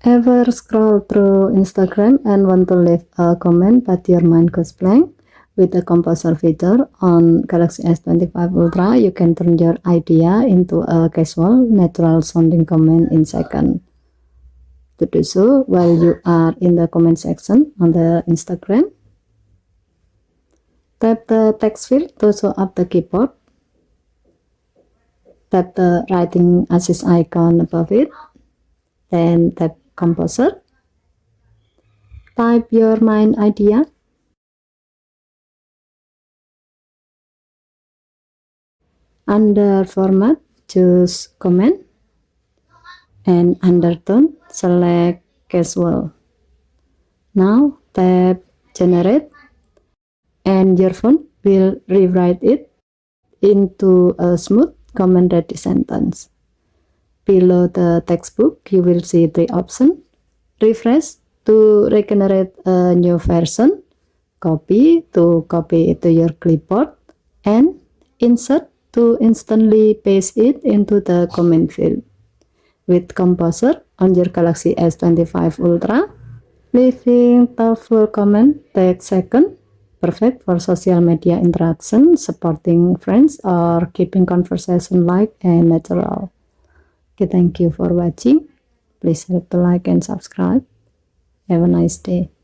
Ever scroll through Instagram and want to leave a comment but your mind goes blank? With the composer feature on Galaxy S25 Ultra, you can turn your idea into a casual, natural sounding comment in seconds. To do so, while you are in the comment section on the Instagram, tap the text field to show up the keyboard. Tap the writing assist icon above it, then tap composer. Type your main idea. Under format, choose comment, and under tone, select casual. Now tap generate, and your phone will rewrite it into a smooth comment ready sentence. Below the textbook, you will see 3 options: refresh to regenerate a new version, copy to copy it to your clipboard, and insert to instantly paste it into the comment field. With Composer on your Galaxy S25 Ultra, leaving thoughtful comment takes seconds, perfect for social media interaction, supporting friends, or keeping conversation light and natural. Okay, thank you for watching. Please help to like and subscribe. Have a nice day.